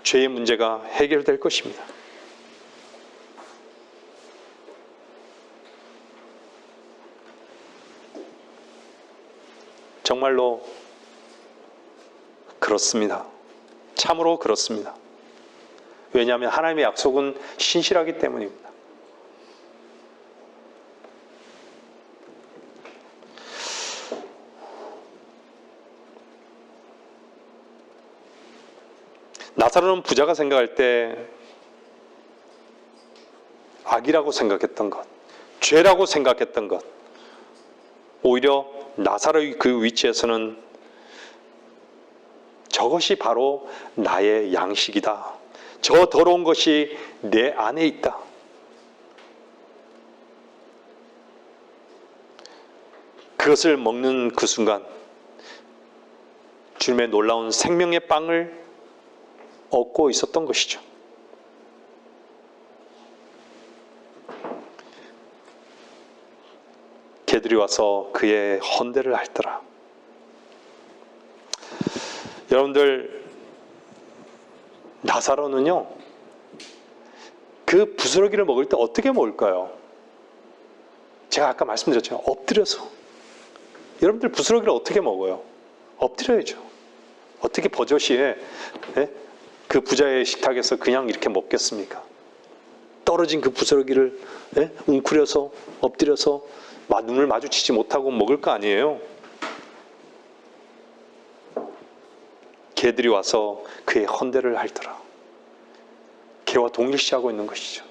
죄의 문제가 해결될 것입니다. 정말로 그렇습니다. 참으로 그렇습니다. 왜냐하면 하나님의 약속은 신실하기 때문입니다. 나사로는 부자가 생각할 때 악이라고 생각했던 것, 죄라고 생각했던 것, 오히려 나사로의 그 위치에서는 저것이 바로 나의 양식이다. 저 더러운 것이 내 안에 있다. 그것을 먹는 그 순간 주님의 놀라운 생명의 빵을 얻고 있었던 것이죠. 개들이 와서 그의 헌대를 핥더라. 여러분들, 나사로는요, 그 부스러기를 먹을 때 어떻게 먹을까요? 제가 아까 말씀드렸죠. 엎드려서. 여러분들 부스러기를 어떻게 먹어요? 엎드려야죠. 어떻게 버젓이 그 부자의 식탁에서 그냥 이렇게 먹겠습니까? 떨어진 그 부스러기를 웅크려서 엎드려서 눈을 마주치지 못하고 먹을 거 아니에요. 개들이 와서 그의 헌대를 핥더라. 개와 동일시하고 있는 것이죠.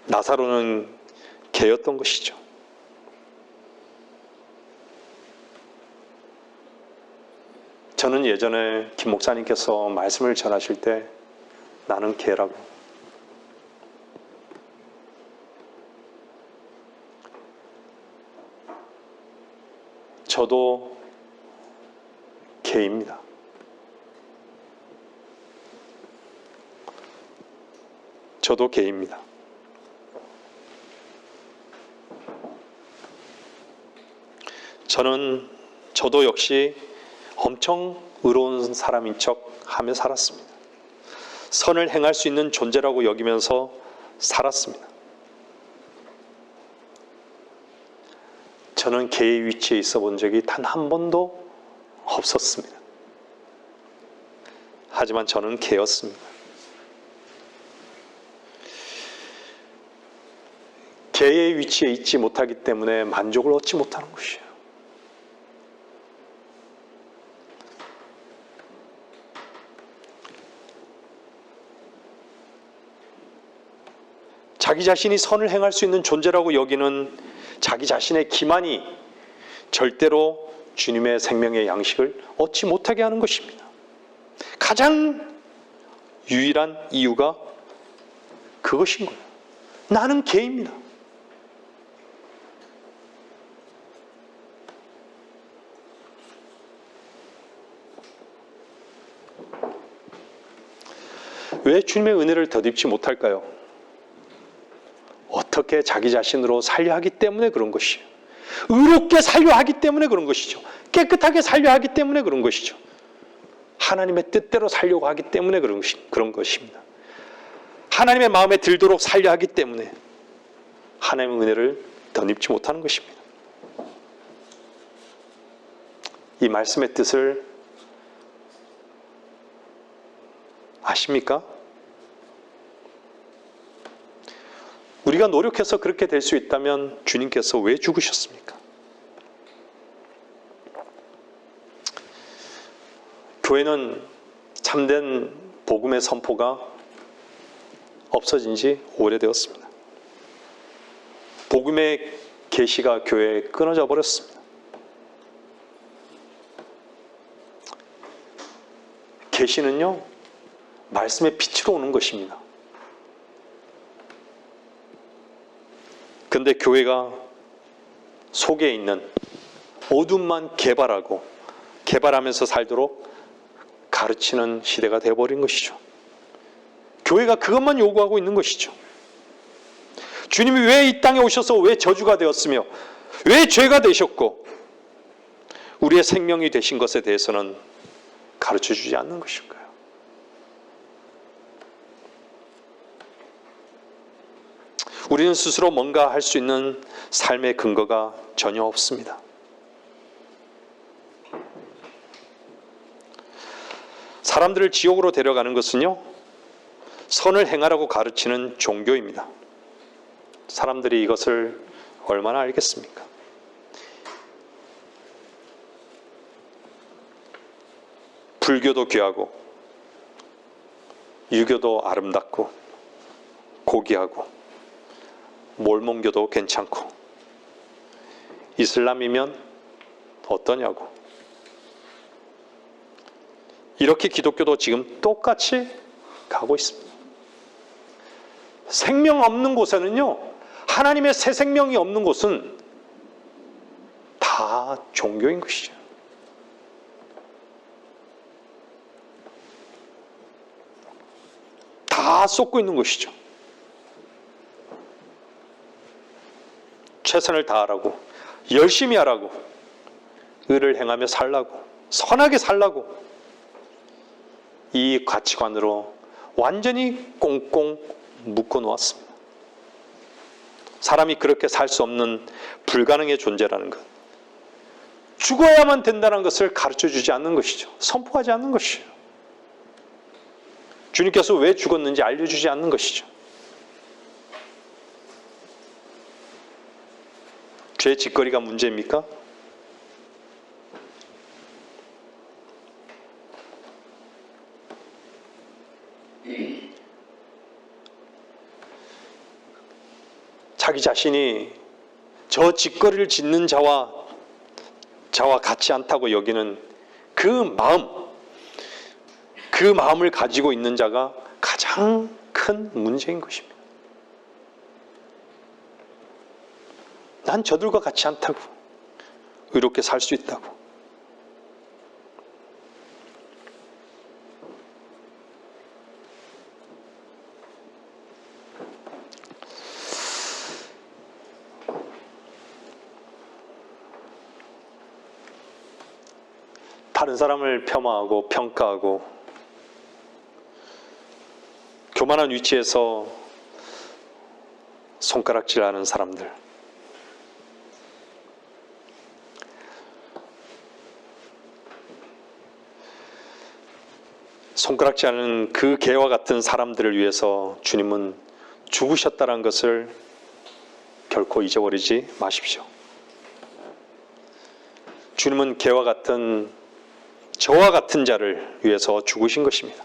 나사로는 개였던 것이죠. 저는 예전에 김 목사님께서 말씀을 전하실 때 나는 개라고, 저도 개입니다. 저도 개입니다. 저도 역시 엄청 의로운 사람인 척 하며 살았습니다. 선을 행할 수 있는 존재라고 여기면서 살았습니다. 저는 개의 위치에 있어 본 적이 단 한 번도 없었습니다. 하지만 저는 개였습니다. 개의 위치에 있지 못하기 때문에 만족을 얻지 못하는 것이에요. 자기 자신이 선을 행할 수 있는 존재라고 여기는 자기 자신의 기만이 절대로 주님의 생명의 양식을 얻지 못하게 하는 것입니다. 가장 유일한 이유가 그것인 거예요. 나는 개입니다. 왜 주님의 은혜를 덧입지 못할까요? 어떻게 자기 자신으로 살려 하기 때문에 그런 것이에요. 의롭게 살려 하기 때문에 그런 것이죠. 깨끗하게 살려 하기 때문에 그런 것이죠. 하나님의 뜻대로 살려고 하기 때문에 그런 것입니다. 하나님의 마음에 들도록 살려 하기 때문에 하나님의 은혜를 덧입지 못하는 것입니다. 이 말씀의 뜻을 아십니까? 우리가 노력해서 그렇게 될 수 있다면 주님께서 왜 죽으셨습니까? 교회는 참된 복음의 선포가 없어진 지 오래되었습니다. 복음의 계시가 교회에 끊어져 버렸습니다. 계시는요, 말씀의 빛으로 오는 것입니다. 근데 교회가 속에 있는 어둠만 개발하면서 살도록 가르치는 시대가 되어버린 것이죠. 교회가 그것만 요구하고 있는 것이죠. 주님이 왜 이 땅에 오셔서 왜 저주가 되었으며 왜 죄가 되셨고 우리의 생명이 되신 것에 대해서는 가르쳐주지 않는 것일까요? 우리는 스스로 뭔가 할 수 있는 삶의 근거가 전혀 없습니다. 사람들을 지옥으로 데려가는 것은요, 선을 행하라고 가르치는 종교입니다. 사람들이 이것을 얼마나 알겠습니까? 불교도 귀하고 유교도 아름답고 고귀하고 몰몬교도 괜찮고 이슬람이면 어떠냐고. 이렇게 기독교도 지금 똑같이 가고 있습니다. 생명 없는 곳에는요, 하나님의 새 생명이 없는 곳은 다 종교인 것이죠. 다 쏟고 있는 것이죠. 최선을 다하라고, 열심히 하라고, 의를 행하며 살라고, 선하게 살라고, 이 가치관으로 완전히 꽁꽁 묶어 놓았습니다. 사람이 그렇게 살 수 없는 불가능의 존재라는 것, 죽어야만 된다는 것을 가르쳐주지 않는 것이죠. 선포하지 않는 것이죠. 주님께서 왜 죽었는지 알려주지 않는 것이죠. 죄의 짓거리가 문제입니까? 자기 자신이 저 짓거리를 짓는 자와 같지 않다고 여기는 그 마음을 가지고 있는 자가 가장 큰 문제인 것입니다. 난 저들과 같지 않다고, 의롭게 살 수 있다고. 다른 사람을 폄하하고 평가하고 교만한 위치에서 손가락질하는 사람들, 손가락질하는 그 개와 같은 사람들을 위해서 주님은 죽으셨다는 것을 결코 잊어버리지 마십시오. 주님은 개와 같은 저와 같은 자를 위해서 죽으신 것입니다.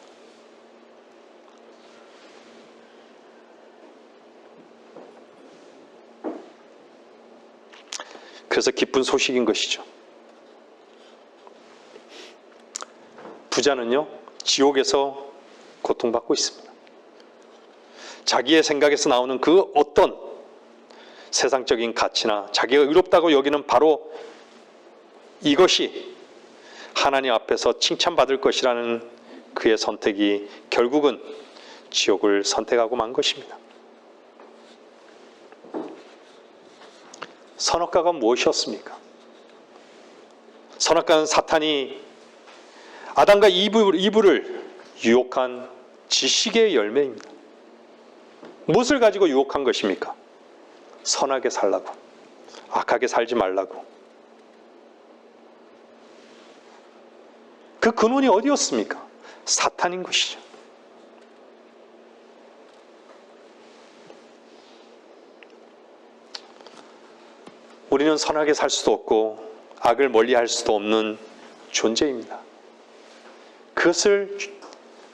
그래서 기쁜 소식인 것이죠. 부자는요, 지옥에서 고통받고 있습니다. 자기의 생각에서 나오는 그 어떤 세상적인 가치나 자기가 의롭다고 여기는 바로 이것이 하나님 앞에서 칭찬받을 것이라는 그의 선택이 결국은 지옥을 선택하고 만 것입니다. 선악과가 무엇이었습니까? 선악과는 사탄이 아담과 이브를 유혹한 지식의 열매입니다. 무엇을 가지고 유혹한 것입니까? 선하게 살라고, 악하게 살지 말라고. 그 근원이 어디였습니까? 사탄인 것이죠. 우리는 선하게 살 수도 없고 악을 멀리할 수도 없는 존재입니다. 그것을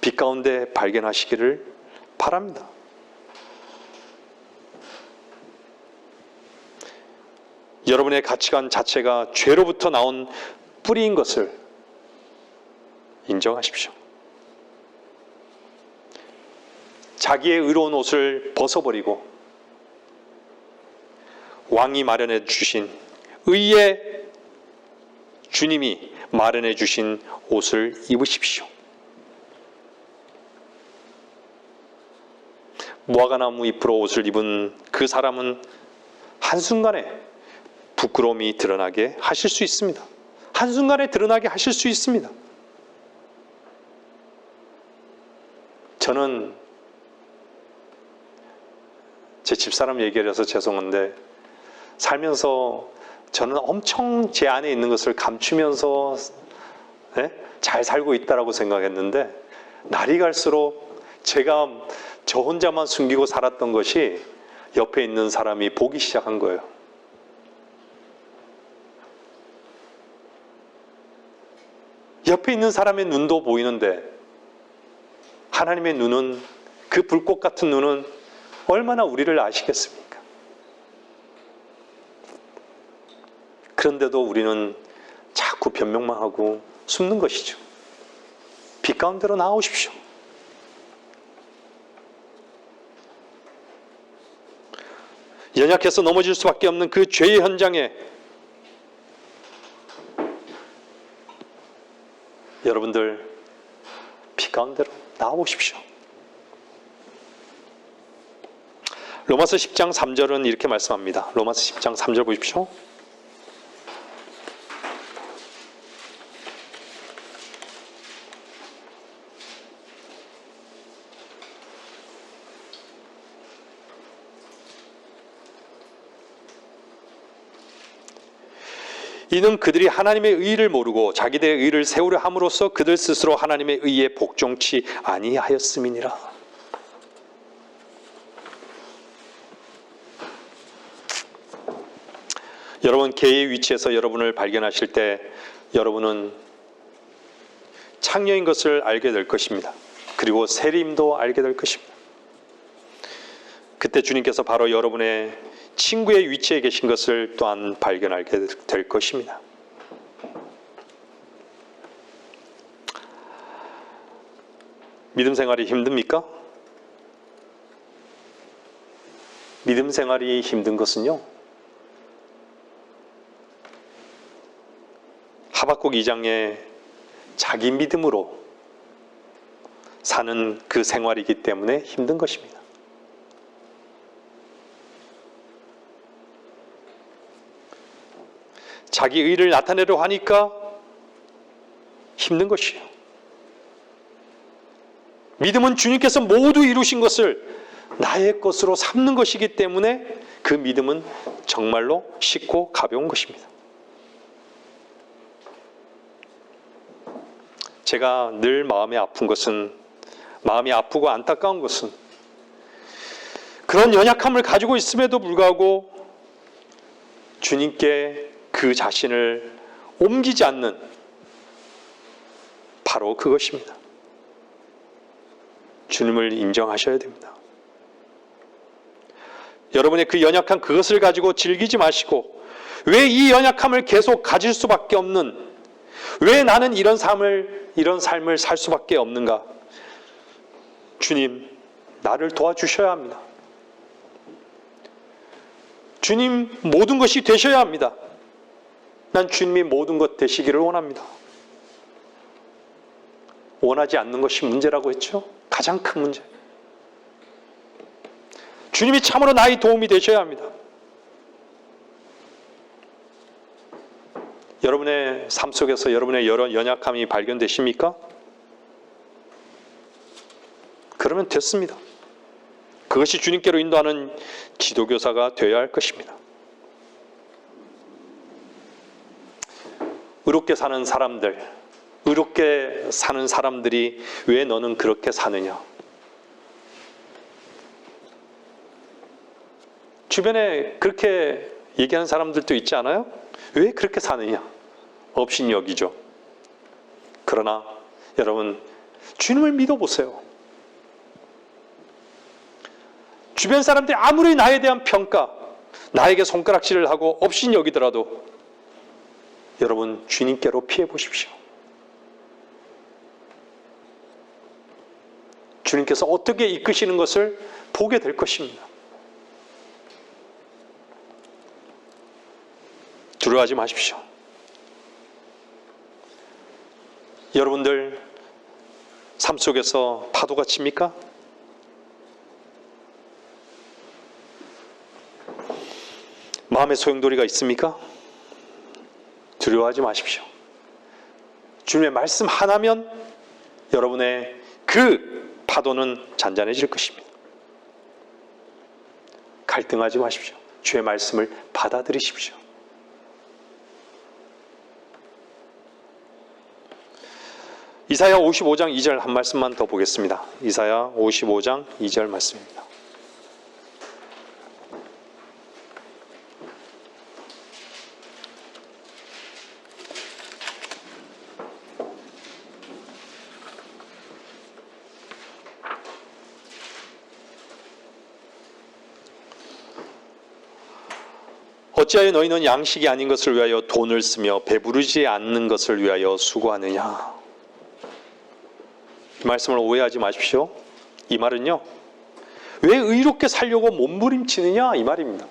빛 가운데 발견하시기를 바랍니다. 여러분의 가치관 자체가 죄로부터 나온 뿌리인 것을 인정하십시오. 자기의 의로운 옷을 벗어버리고 왕이 마련해 주신, 의의 주님이 마련해 주신 옷을 입으십시오. 무화과나무 잎으로 옷을 입은 그 사람은 한순간에 부끄러움이 드러나게 하실 수 있습니다. 한순간에 드러나게 하실 수 있습니다. 저는 제 집사람 얘기를 해서 죄송한데, 살면서 저는 엄청 제 안에 있는 것을 감추면서 잘 살고 있다라고 생각했는데, 날이 갈수록 제가 저 혼자만 숨기고 살았던 것이 옆에 있는 사람이 보기 시작한 거예요. 옆에 있는 사람의 눈도 보이는데 하나님의 눈은, 그 불꽃 같은 눈은 얼마나 우리를 아시겠습니까? 그런데도 우리는 자꾸 변명만 하고 숨는 것이죠. 빛 가운데로 나오십시오. 연약해서 넘어질 수밖에 없는 그 죄의 현장에 여러분들 빛 가운데로 나오십시오. 로마서 10장 3절은 이렇게 말씀합니다. 로마서 10장 3절 보십시오. 이는 그들이 하나님의 의를 모르고 자기들의 의를 세우려 함으로써 그들 스스로 하나님의 의에 복종치 아니하였음이니라. 여러분, 개의 위치에서 여러분을 발견하실 때 여러분은 창녀인 것을 알게 될 것입니다. 그리고 세림도 알게 될 것입니다. 그때 주님께서 바로 여러분의 친구의 위치에 계신 것을 또한 발견하게 될 것입니다. 믿음 생활이 힘듭니까? 믿음 생활이 힘든 것은요, 하박국 2장에 자기 믿음으로 사는 그 생활이기 때문에 힘든 것입니다. 자기 의를 나타내려 하니까 힘든 것이에요. 믿음은 주님께서 모두 이루신 것을 나의 것으로 삼는 것이기 때문에 그 믿음은 정말로 쉽고 가벼운 것입니다. 제가 늘 마음이 아프고 안타까운 것은 그런 연약함을 가지고 있음에도 불구하고 주님께 그 자신을 옮기지 않는 바로 그것입니다. 주님을 인정하셔야 됩니다. 여러분의 그 연약한 그것을 가지고 즐기지 마시고, 왜 이 연약함을 계속 가질 수밖에 없는, 왜 나는 이런 삶을 살 수밖에 없는가? 주님, 나를 도와주셔야 합니다. 주님, 모든 것이 되셔야 합니다. 난 주님이 모든 것 되시기를 원합니다. 원하지 않는 것이 문제라고 했죠? 가장 큰 문제. 주님이 참으로 나의 도움이 되셔야 합니다. 여러분의 삶 속에서 여러분의 여러 연약함이 발견되십니까? 그러면 됐습니다. 그것이 주님께로 인도하는 지도교사가 되어야 할 것입니다. 의롭게 사는 사람들이 왜 너는 그렇게 사느냐? 주변에 그렇게 얘기하는 사람들도 있지 않아요? 왜 그렇게 사느냐? 업신여기죠. 그러나 여러분, 주님을 믿어보세요. 주변 사람들이 아무리 나에 대한 평가, 나에게 손가락질을 하고 업신여기더라도 여러분, 주님께로 피해 보십시오. 주님께서 어떻게 이끄시는 것을 보게 될 것입니다. 두려워하지 마십시오. 여러분들 삶 속에서 파도가 칩니까? 마음의 소용돌이가 있습니까? 두려워하지 마십시오. 주님의 말씀 하나면 여러분의 그 파도는 잔잔해질 것입니다. 갈등하지 마십시오. 주의 말씀을 받아들이십시오. 이사야 55장 2절 한 말씀만 더 보겠습니다. 이사야 55장 2절 말씀입니다. 어찌하여 너희는 양식이 아닌 것을 위하여 돈을 쓰며 배부르지 않는 것을 위하여 수고하느냐? 이 말씀을 오해하지 마십시오. 이 말은요, 왜 의롭게 살려고 몸부림치느냐? 이 말입니다.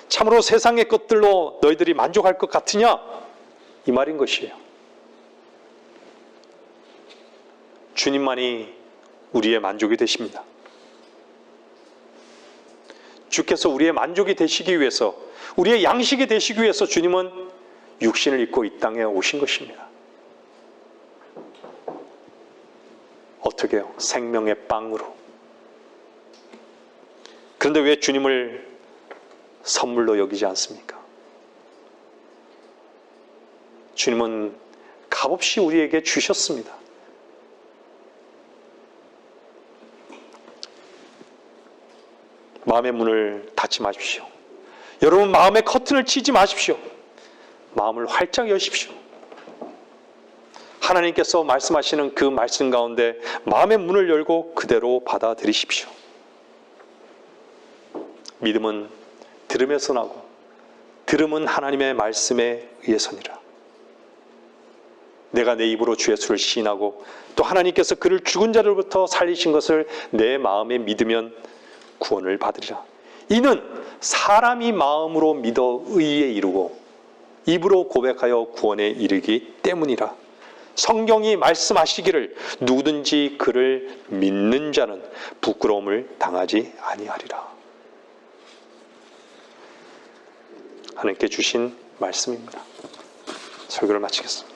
참으로 세상의 것들로 너희들이 만족할 것 같으냐? 이 말인 것이에요. 주님만이 우리의 만족이 되십니다. 주께서 우리의 만족이 되시기 위해서, 우리의 양식이 되시기 위해서 주님은 육신을 입고 이 땅에 오신 것입니다. 어떻게 해요? 생명의 빵으로. 그런데 왜 주님을 선물로 여기지 않습니까? 주님은 값없이 우리에게 주셨습니다. 마음의 문을 닫지 마십시오. 여러분, 마음의 커튼을 치지 마십시오. 마음을 활짝 여십시오. 하나님께서 말씀하시는 그 말씀 가운데 마음의 문을 열고 그대로 받아들이십시오. 믿음은 들음에서 나고 들음은 하나님의 말씀에 의해서니라. 내가 내 입으로 주 예수를 시인하고 또 하나님께서 그를 죽은 자들로부터 살리신 것을 내 마음에 믿으면 구원을 받으리라. 이는 사람이 마음으로 믿어 의에 이르고 입으로 고백하여 구원에 이르기 때문이라. 성경이 말씀하시기를 누구든지 그를 믿는 자는 부끄러움을 당하지 아니하리라. 하나님께 주신 말씀입니다. 설교를 마치겠습니다.